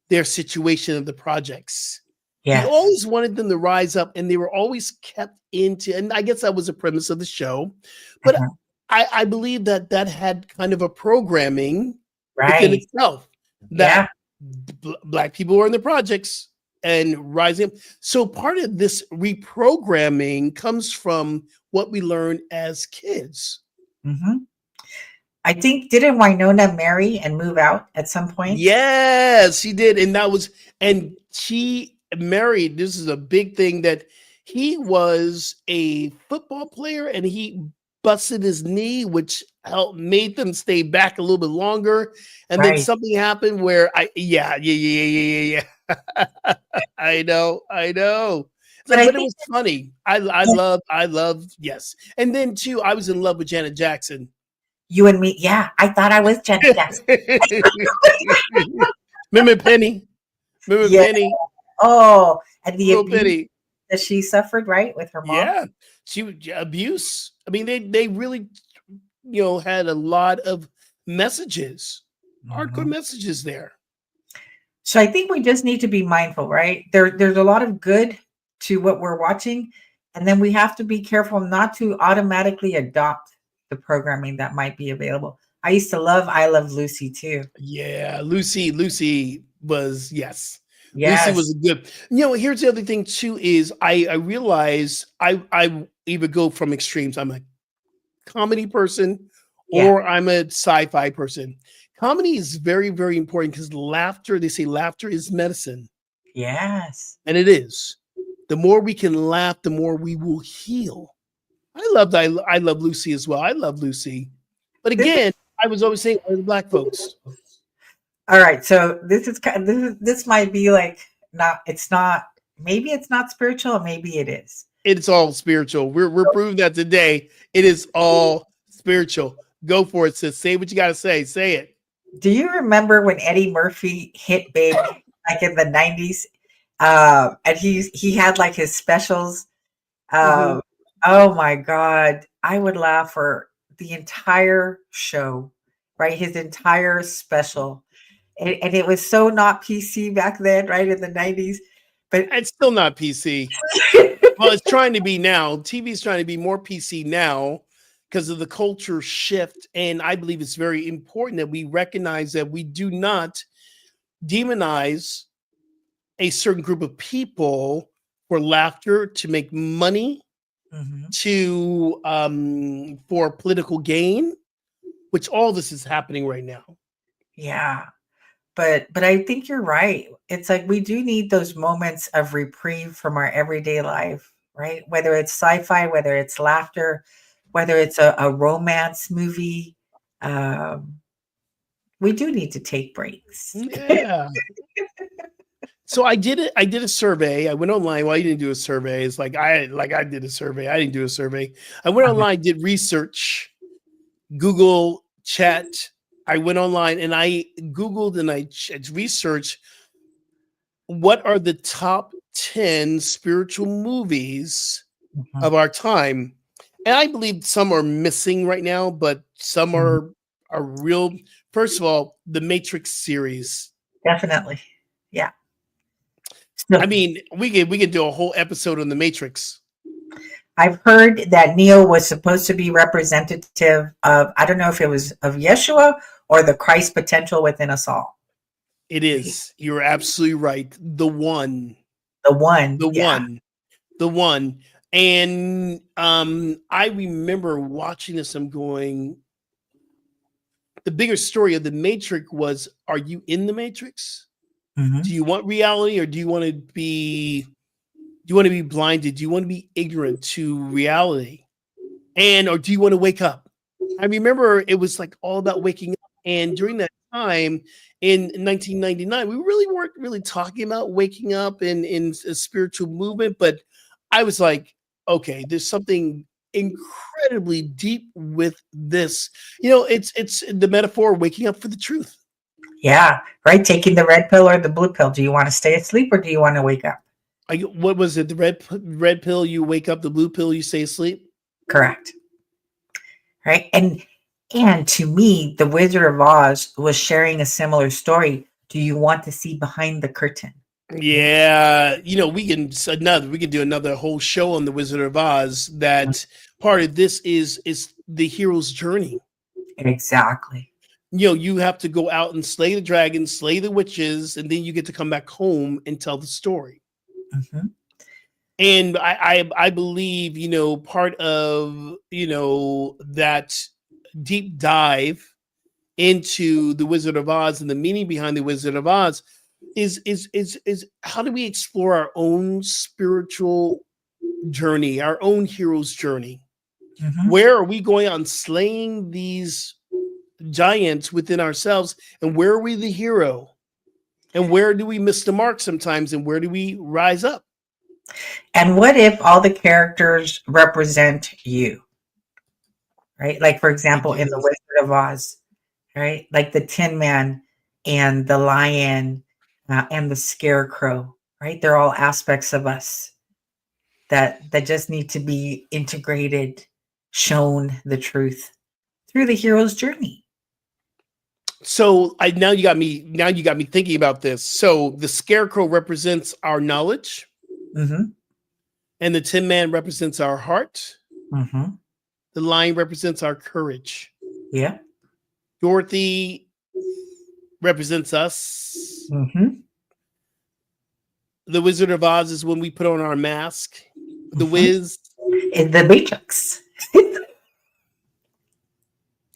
their situation of the projects. We Yes. always wanted them to rise up, and they were always kept into, and I guess that was the premise of the show. But Mhm. I believe that had kind of a programming within Right. itself Yeah. that black people were in the projects and rising. So part of this reprogramming comes from what we learned as kids. Mhm. I think didn't Winona marry and move out at some point? Yes, she did. And she married. This is a big thing that he was a football player and he busted his knee, which helped made them stay back a little bit longer. And then Right. something happened where yeah. I know. It's But like, I but it think was funny. I love, yes. And then too, I was in love with Janet Jackson. you and me, yeah, I thought I was Janet Jackson. Remember Penny? Remember Yeah. Penny? Oh, and the Little abuse Penny. that she suffered, right, with her mom? Yeah. Abuse. I mean, they really, had a lot of messages, hardcore Mhm. messages there. So I think we just need to be mindful, right? There's a lot of good to what we're watching, and then we have to be careful not to automatically adopt the programming that might be available. I used to love I Love Lucy too. Yeah, Lucy was, yes. Lucy was Yes. a good. Here's the other thing too is I realize I either go from extremes. I'm a comedy person Yeah. or I'm a sci-fi person. Comedy is very, very important because laughter, they say laughter is medicine, Yes. and it is. The more we can laugh, the more we will heal. I love Lucy as well. I love Lucy. But This again, I was always saying, where are the black folks? All right, so this is kind this might be like not it's not maybe it's not spiritual, or maybe it is. It's all spiritual. We're proving that today. It is all spiritual. Go for it, sis. Say what you gotta say. Say it. Do you remember when Eddie Murphy hit big, like in the 90s? And he had like his specials. Mhm. Um, oh my God, I would laugh for the entire show, right? His entire special. And it was so not PC back then, right? In the 90s. But It's still not PC. Well, it's trying to be now. TV is trying to be more PC now because of the culture shift. And I believe it's very important that we recognize that we do not demonize a certain group of people for laughter, to make money, Mhm. to for political gain, which all this is happening right now. Yeah. But I think you're right. It's like we do need those moments of reprieve from our everyday life, right? Whether it's sci-fi, whether it's laughter, whether it's a romance movie, um, we do need to take breaks. Yeah. So I did it. I did a survey. I went online. Well, I didn't do a survey. It's like I did a survey. I didn't do a survey. I went Uh-huh. online, did research, Google Chat. I went online and I Googled and I researched what are the top 10 spiritual movies Mhm. of our time. And I believe some are missing right now, but some Mhm. are real. First of all, the Matrix series. Definitely. Yeah. I So mean, we could do a whole episode on the Matrix. I've heard that Neo was supposed to be representative of, I don't know if it was of Yeshua or the Christ potential within us all. It He- is. You're absolutely right. The one, The one. the Yeah. one, the one. And I remember watching this. I'm going. The bigger story of the Matrix was: are you in the Matrix? Do Mhm. you want reality, or do you want to be? Do you want to be blinded? Do you want to be ignorant to reality? And or do you want to wake up? I remember it was like all about waking up. And during that time in 1999, we really weren't really talking about waking up in a spiritual movement, but I was like, okay, there's something incredibly deep with this. It's the metaphor of waking up for the truth. Yeah, right. Taking the red pill or the blue pill. Do you want to stay asleep or do you want to wake up? What was it? The red pill, you wake up. The blue pill, you stay asleep. Correct. Right. And to me, the Wizard of Oz was sharing a similar story. Do you want to see behind the curtain? Yeah, we can do another whole show on the Wizard of Oz. That part of this is the hero's journey. Exactly. You have to go out and slay the dragons, slay the witches, and then you get to come back home and tell the story. Mhm. And I believe, part of, that deep dive into the Wizard of Oz and the meaning behind the Wizard of Oz is how do we explore our own spiritual journey, our own hero's journey? Mhm. Where are we going on slaying these giants within ourselves, and where are we the hero? And where do we miss the mark sometimes, and where do we rise up? And what if all the characters represent you? Right? Like, for example, in The Yes. Wizard of Oz, right? Like the Tin Man and the lion and the scarecrow, right? They're all aspects of us that just need to be integrated, shown the truth through the hero's journey. So now you got me thinking about this. So the scarecrow represents our knowledge, Mm-hmm. and the Tin Man represents our heart. Mm-hmm. The lion represents our courage. Yeah. Dorothy represents us. Mm-hmm. The Wizard of Oz is when we put on our mask. The Mm-hmm. Wiz. In the Matrix.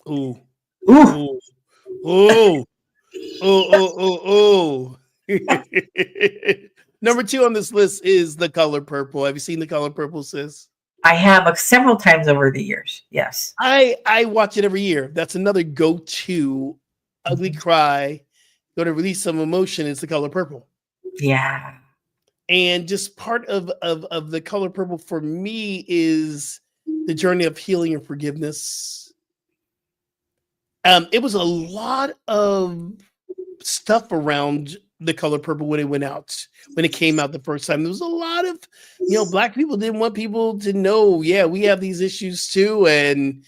Ooh, Ooh. ooh, ooh, ooh. Number 2 on this list is The Color Purple. Have you seen The Color Purple, sis? I have several times over the years. Yes. I watch it every year. That's another go-to ugly Mhm. cry. Go to release some emotion. It's The Color Purple. Yeah. And just part of The Color Purple for me is the journey of healing and forgiveness. It was a lot of stuff around The Color Purple when it came out the first time. There was a lot of, black people didn't want people to know, yeah, we have these issues too. And,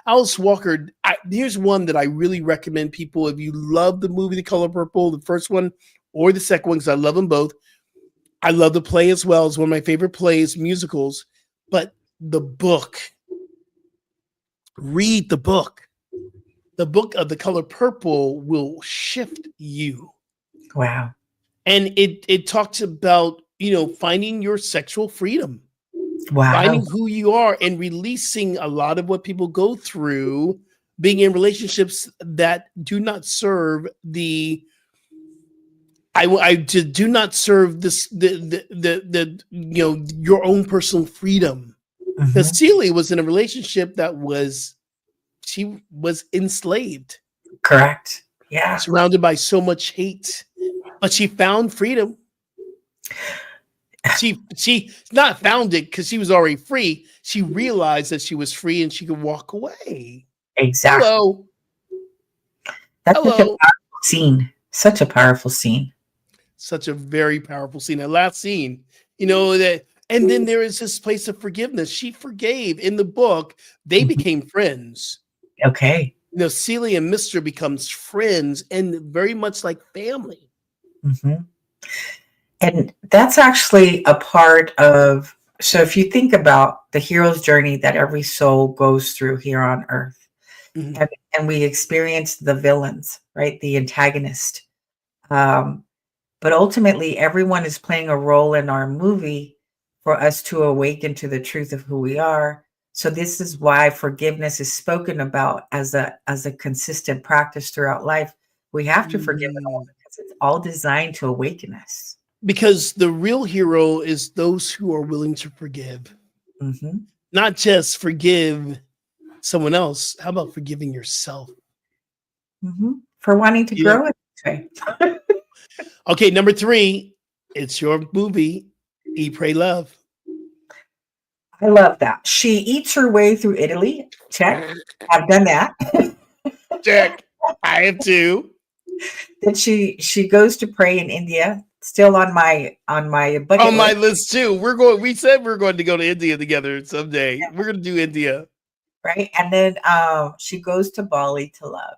Alice Walker, here's one that I really recommend people, if you love the movie The Color Purple, the first one or the second one, because I love them both. I love the play as well. It's one of my favorite plays, musicals, but the book, read the book. The book of The Color Purple will shift you. Wow. And it talks about, finding your sexual freedom, Wow. finding who you are, and releasing a lot of what people go through being in relationships that do not serve the do not serve this the your own personal freedom. Because Mhm. Celie was in a relationship that she was enslaved, Correct. Yeah. surrounded by so much hate, but she found freedom. She not found it because she was already free. She realized that she was free and she could walk away. Exactly. Hello, That's such a hello. powerful scene. Such a powerful scene. Such a very powerful scene. That last scene, that, and then there is this place of forgiveness. She forgave. In the book, they Mhm. became friends. Okay. Celia and Mister becomes friends and very much like family. Mhm. And that's actually a part of, so if you think about the hero's journey that every soul goes through here on earth, Mhm. and we experience the villains, right? The antagonist. Um, but ultimately, everyone is playing a role in our movie for us to awaken to the truth of who we are. So this is why forgiveness is spoken about as a consistent practice throughout life. We have to forgive it all Mm. because it's all designed to awaken us. Because the real hero is those who are willing to forgive, Hmm. not just forgive someone else. How about forgiving yourself? Hmm. For wanting to You know. grow in this way. Okay, number three. It's your movie. Eat, Pray, Love. I love that. She eats her way through Italy. Check. I've done that. Check. I have two Then she goes to pray in India. Still on my bucket on my list, list too. We're going. We said we're going to go to India together someday. We're going to do India, right? And then she goes to Bali to love.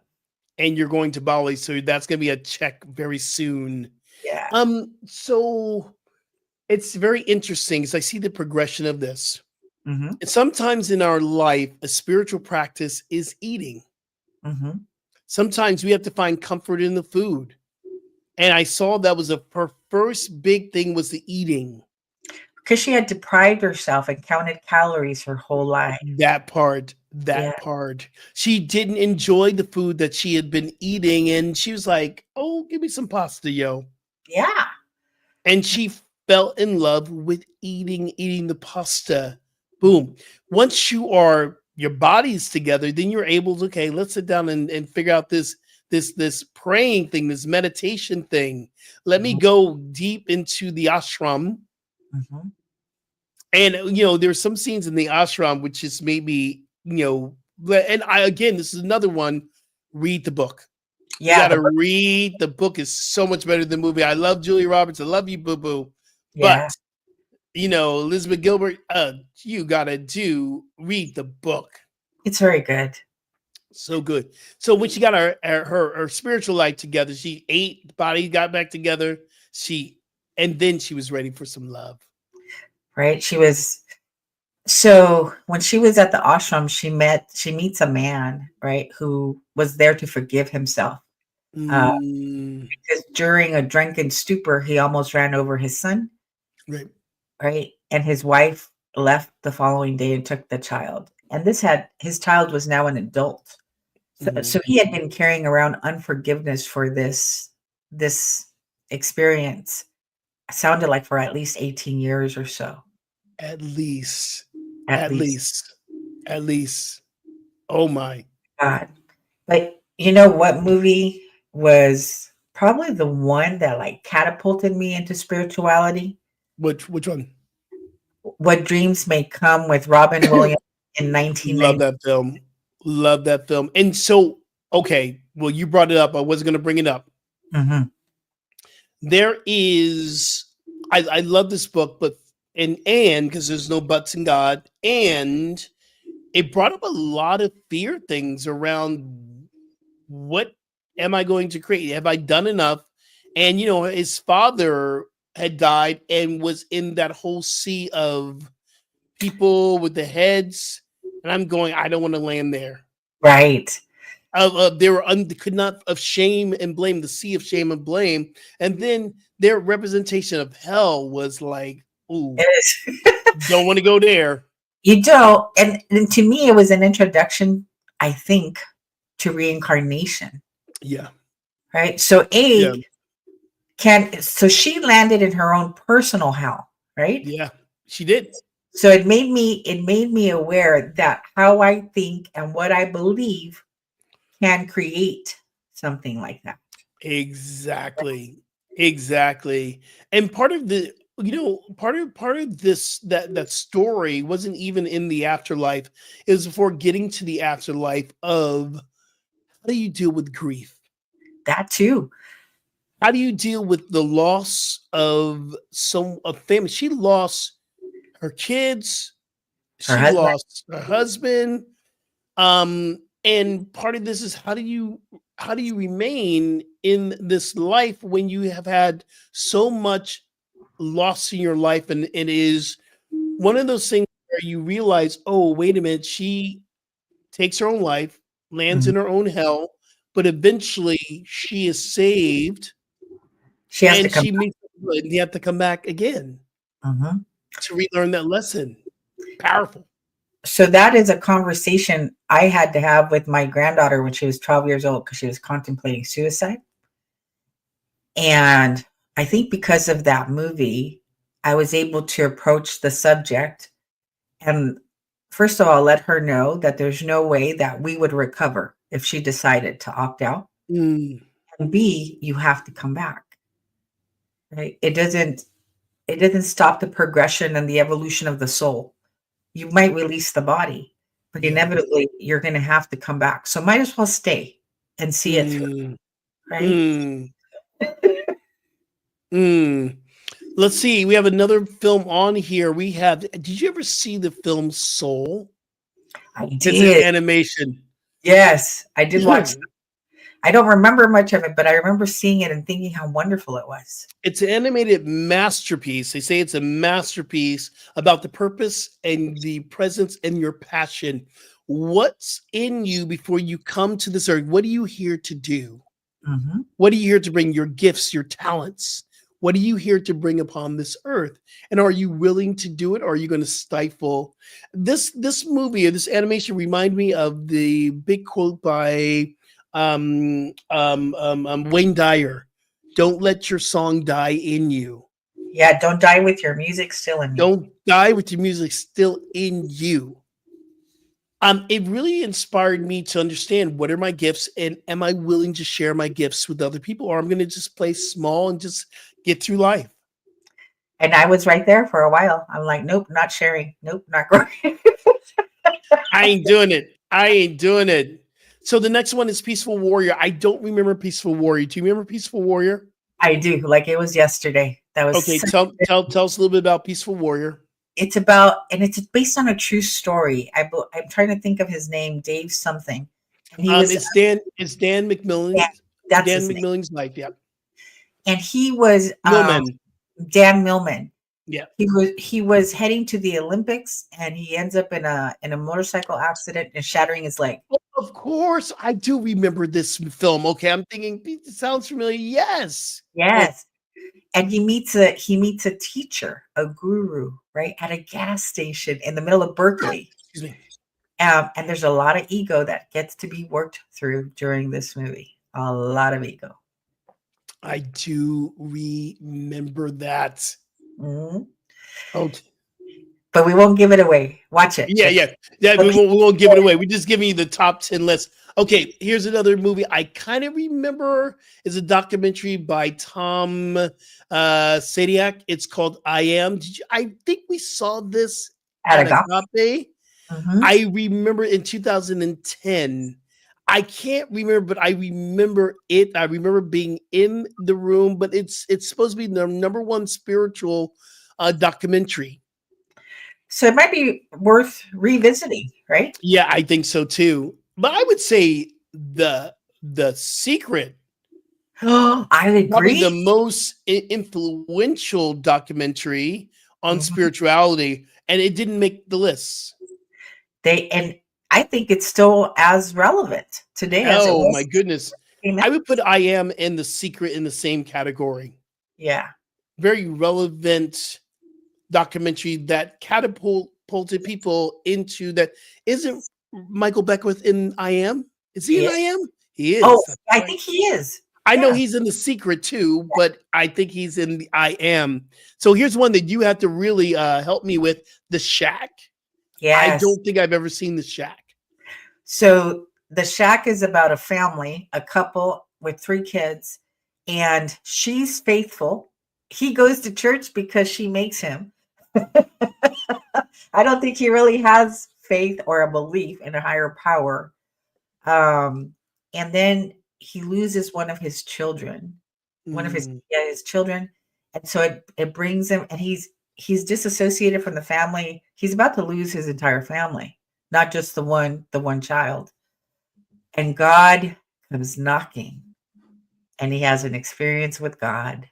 and you're going to Bali, so that's going to be a check very soon. Yeah. So it's very interesting as I see the progression of this. Hmm. And sometimes in our life, a spiritual practice is eating. Hmm. Sometimes we have to find comfort in the food. And I saw that was her first big thing was the eating. Because she had deprived herself and counted calories her whole life. That part, Yeah. that part. She didn't enjoy the food that she had been eating. And she was like, oh, give me some pasta, yo. Yeah. And she fell in love with eating the pasta. Boom. Once your body's together, then you're able to, okay, let's sit down and figure out this praying thing, this meditation thing. Let me Mhm. go deep into the ashram. Mhm. And there's some scenes in the ashram which just made me, and I again, this is another one. Read the book. You Yeah. got The to book. read the book is so much better than the movie. I love Julia Roberts. I love you, boo boo. Yeah. But Elizabeth Gilbert, you gotta read the book. It's very good. So good. So when she got her spiritual life together, she ate, the body got back together. And then she was ready for some love. Right. So when she was at the ashram, she meets a man, right, who was there to forgive himself. Uh, Mm, because during a drunken stupor, he almost ran over his son, right. right? And his wife left the following day and took the child. And his child was now an adult. So Mhm. he had been carrying around unforgiveness for this experience. Sounded like for at least 18 years or so, At least, at at least. least, at least. Oh my. God. But you know what movie was probably the one that like catapulted me into spirituality? Which one? What Dreams May Come with Robin Williams in Love 1990. that film. Love that film. And so, okay, well, you brought it up. I wasn't gonna bring it up. Mhm. There is I love this book, but and because there's no buts in God, and it brought up a lot of fear things around what am I going to create? Have I done enough? And his father had died and was in that whole sea of people with the heads, and I'm going, I don't want to land there. Right. They were could not of shame and blame, the sea of shame and blame, and then their representation of hell was like, ooh, It is. don't want to go there. You don't. And to me, it was an introduction, I think, to reincarnation. Yeah, Right. So yeah, so she landed in her own personal hell, right? yeah. She did So it made me aware that how I think and what I believe can create something like that. exactly, exactly. And part of the part of this that story wasn't even in the afterlife. It was before getting to the afterlife of how do you deal with grief? That too. How do you deal with the loss of a family? She lost her kids, Her she husband. lost her husband. And part of this is how do you remain in this life when you have had so much loss in your life, and it is one of those things where you realize, oh, wait a minute, she takes her own life, lands Mhm. in her own hell, but eventually she is saved She has to and come she meets, and you have to come back again. back. Mhm. to relearn that lesson. Powerful. So that is a conversation I had to have with my granddaughter when she was 12 years old because she was contemplating suicide. And I think because of that movie, I was able to approach the subject and first of all, let her know that there's no way that we would recover if she decided to opt out. Mm, And B, you have to come back. Right? It doesn't stop the progression and the evolution of the soul. You might release the body, but yeah. inevitably you're going to have to come back. So might as well stay and see it through, Mm, right? mm, mm. Let's see. We have another film on here. We have. Did you ever see the film Soul? I It's an did. animation. Yes, I did watch. I don't remember much of it, but I remember seeing it and thinking how wonderful it was. It's an animated masterpiece. They say it's a masterpiece about the purpose and the presence and your passion. What's in you before you come to this earth? What are you here to do? Mhm. What are you here to bring? Your gifts, your talents. What are you here to bring upon this earth? And are you willing to do it, or are you going to stifle this movie or this animation? Remind me of the big quote by Wayne Dyer. Don't let your song die in you. Yeah, don't die with your music still in you. Don't die with your music still in you. It really inspired me to understand what are my gifts and am I willing to share my gifts with other people, or I'm going to just play small and just get through life. And I was right there for a while. I'm like, nope, not sharing. Nope, not growing. I ain't doing it. I ain't doing it. So the next one is Peaceful Warrior. I don't remember Peaceful Warrior. Do you remember Peaceful Warrior? I do. Like it was yesterday. That was Okay, tell us a little bit about Peaceful Warrior. it's about and it's based on a true story. I'm trying to think of his name, Dave something. And he was It's Dan McMillan. yeah, that's Dan his name. McMillan's life. Yeah. And he was Millman. Dan Millman. Yeah. He was heading to the Olympics and he ends up in a motorcycle accident and shattering his leg. Oh, of course, I do remember this film. Okay, I'm thinking it sounds familiar. Yes. Yes. And he meets a teacher, a guru, right, at a gas station in the middle of Berkeley. Excuse me. And there's a lot of ego that gets to be worked through during this movie. A lot of ego. I do remember that. Mhm. Okay. But we won't give it away. Watch it. Yeah. We won't give it away. We're just giving you the top 10 list. Okay, here's another movie I kind of remember. Is a documentary by Tom Sadiak. It's called I Am. I think we saw this at Agape. Mhm. I remember in 2010. I can't remember, but I remember it. I remember being in the room, but it's supposed to be the number one spiritual documentary. So it might be worth revisiting, right? Yeah, I think so too. But I would say the Secret, I probably the agree. most influential documentary on Mhm. spirituality, and it didn't make the list. And I think it's still as relevant today as it Oh my was. goodness. I would put I Am and The Secret in the same category. Yeah. Very relevant documentary that catapulted people into that. Isn't Michael Beckwith in I Am? Is he in I Am? He is. Oh, I think he is. I know Yeah. he's in The Secret too, but I think he's in the I Am. So here's one that you have to really help me with: The Shack. I Yes. don't think I've ever seen The Shack. So The Shack is about a family, a couple with 3 kids, and she's faithful. He goes to church because she makes him. I don't think he really has faith or a belief in a higher power. And then he loses one of his children, his children, and so it brings him, and he's disassociated from the family. He's about to lose his entire family, not just the one child. And God comes knocking, and he has an experience with God,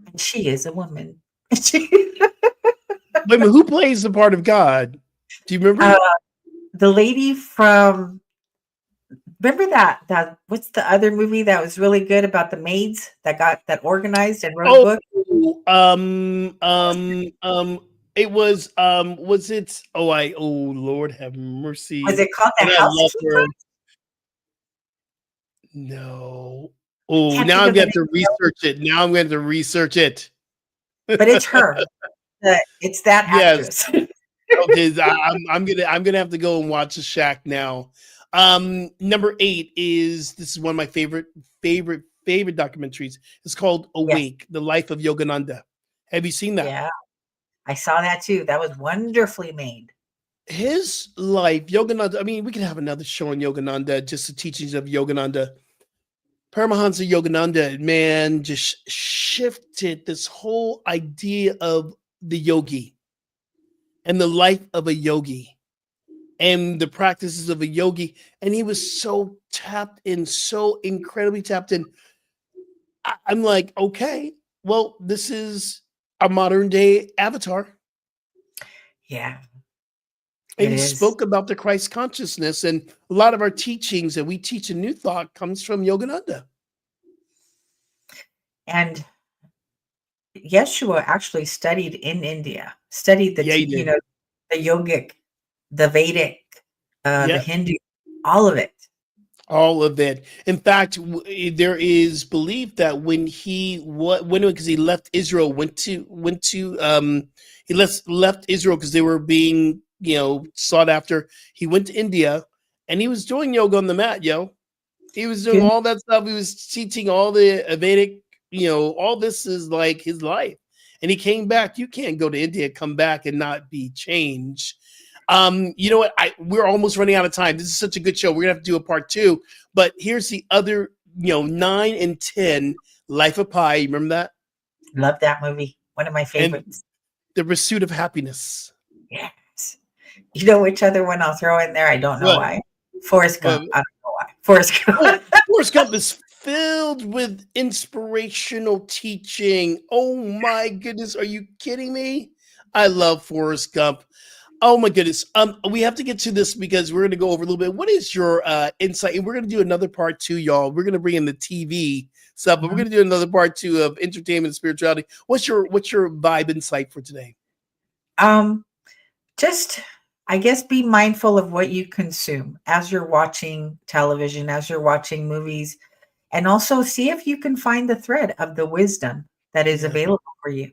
and she is a woman. Wait a minute, who plays the part of God? Do you remember? The lady from remember that what's the other movie that was really good about the maids that got that organized and wrote a book? It was it? Oh Lord have Was mercy. it called The And I love Housekeeper? her. No. Oh, Can't now think I'm of the going to name, research it. Now I'm going to research it. but it's her. It's that Yes. actress. Okay, I'm gonna have to go and watch the Shack now. Number 8 is this is one of my favorite documentaries. It's called Yes. Awake: The Life of Yogananda. Have you seen that? Yeah. I saw that too. That was wonderfully made. His life, Yogananda. I mean, we can have another show on Yogananda, just the teachings of Yogananda. Paramahansa Yogananda, man, just shifted this whole idea of the yogi and the life of a yogi and the practices of a yogi. And he was so tapped in, so incredibly tapped in. I'm like, okay, well, this is a modern day avatar. Yeah, And it he is. spoke about the Christ consciousness. And a lot of our teachings that we teach in New Thought comes from Yogananda. And Yeshua actually studied in India, studied Yeah, he you did. know, the yogic, the Vedic, the Yeah. Hindu, all of it. All of it. In fact, there is belief that when because he left Israel, he left Israel because they were being sought after. He went to India, and he was doing yoga on the mat, yo. He was doing Good. all that stuff. He was teaching all the Vedic, all this is like his life. And he came back. You can't go to India, come back and not be changed. You know what? We're almost running out of time. This is such a good show. We're gonna have to do a part 2. But here's the other, 9 and 10, Life of Pi. Remember that? Love that movie. One of my And favorites. The Pursuit of Happiness. Yes. You know which other one I'll throw in there? I don't know What? why. Forrest What? Gump. I don't know why. Forrest Oh, Gump. Forrest Gump is filled with inspirational teaching. Oh my goodness, are you kidding me? I love Forrest Gump. Oh my goodness. We have to get to this because we're going to go over a little bit. What is your insight? And we're going to do another part 2, y'all. We're going to bring in the TV stuff, but we're Mhm. going to do another part 2 of entertainment and spirituality. What's your vibe insight for today? Um, just I guess be mindful of what you consume as you're watching television, as you're watching movies, and also see if you can find the thread of the wisdom that is Yeah, available for you.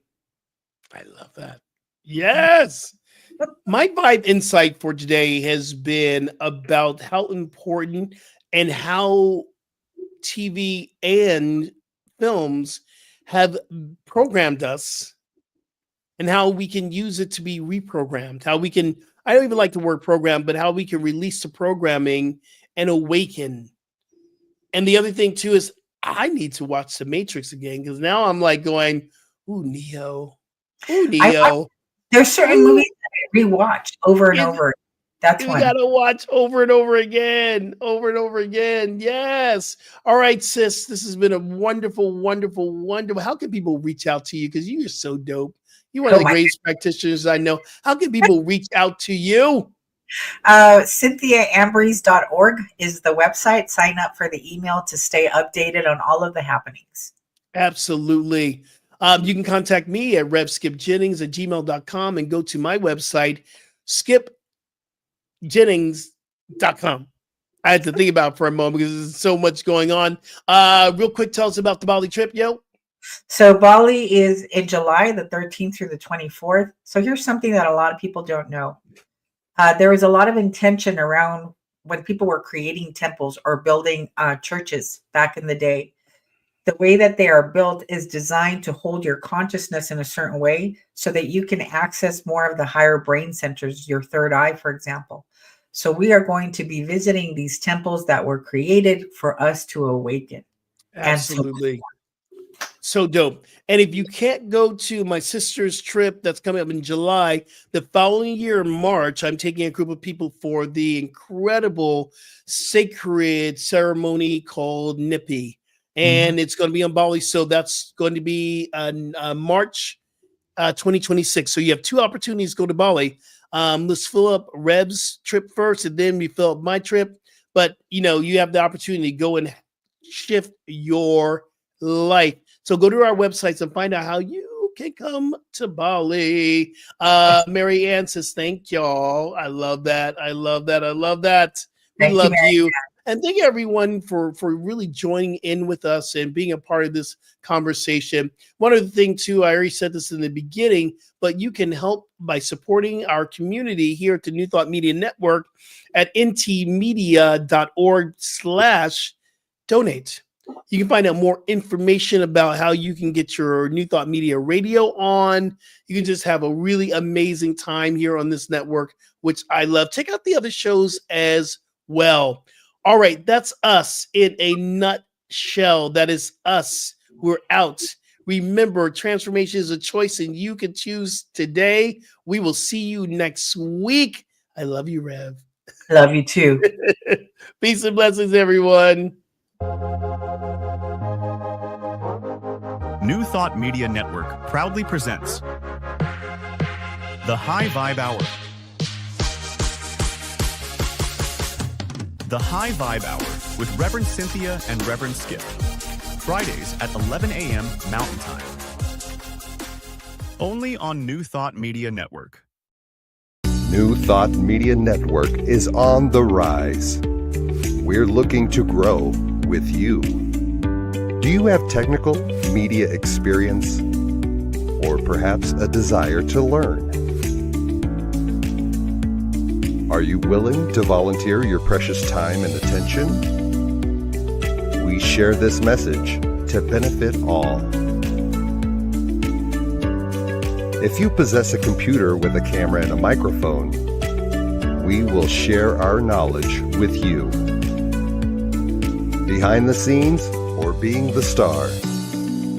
I love that. Yes. My vibe insight for today has been about how important and how TV and films have programmed us and how we can use it to be reprogrammed. How we can, I don't even like the word program, but how we can release the programming and awaken. And the other thing too is I need to watch The Matrix again because now I'm like going, ooh, Neo. Ooh, I watch Neo. There's certain movies Ooh. that I rewatch over and over. That's We one. gotta watch over and over again, over and over again. Yes. All right, sis. This has been a wonderful, wonderful, wonderful. How can people reach out to you? Because you are so dope. You're one of Oh the my greatest practitioners I know. How can people reach out to you? CynthiaAmbries.org is the website. Sign up for the email to stay updated on all of the happenings. Absolutely. You can contact me at revskipjennings@gmail.com and go to my website, skipjennings.com. I had to think about it for a moment because there's so much going on. Real quick, tell us about the Bali trip, yo. So Bali is in July, the 13th through the 24th. So here's something that a lot of people don't know. There was a lot of intention around when people were creating temples or building churches back in the day. The way that they are built is designed to hold your consciousness in a certain way so that you can access more of the higher brain centers, your third eye, for example. So we are going to be visiting these temples that were created for us to awaken. And so Absolutely. So dope. And if you can't go to my sister's trip that's coming up in July, the following year, in March, I'm taking a group of people for the incredible sacred ceremony called Nipi. mhm. And it's going to be on Bali. So that's going to be March 2026. So you have 2 opportunities to go to Bali. Let's fill up Reb's trip first, and then we fill up my trip. But you have the opportunity to go and shift your life. So go to our websites and find out how you can come to Bali. Mary Ann says, thank y'all. I love that. I love that. I love that. We Thank you, love Mary. you. And thank everyone for really joining in with us and being a part of this conversation. One other thing, too, I already said this in the beginning, but you can help by supporting our community here at the New Thought Media Network at ntmedia.org/donate. You can find out more information about how you can get your New Thought Media radio on. You can just have a really amazing time here on this network, which I love. Check out the other shows as well. All right, that's us in a nutshell. That is us. We're out. Remember, transformation is a choice, and you can choose today. We will see you next week. I love you, Rev. Love you too. Peace and blessings, everyone. New Thought Media Network proudly presents The High Vibe Hour. The High Vibe Hour with Reverend Cynthia and Reverend Skip. Fridays at 11 a.m. Mountain Time. Only on New Thought Media Network. New Thought Media Network is on the rise. We're looking to grow with you. Do you have technical media experience? Or perhaps a desire to learn? Are you willing to volunteer your precious time and attention? We share this message to benefit all. If you possess a computer with a camera and a microphone, we will share our knowledge with you. Behind the scenes or being the star,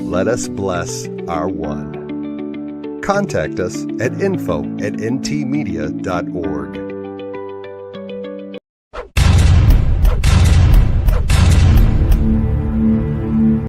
let us bless our one. Contact us at info@ntmedia.org.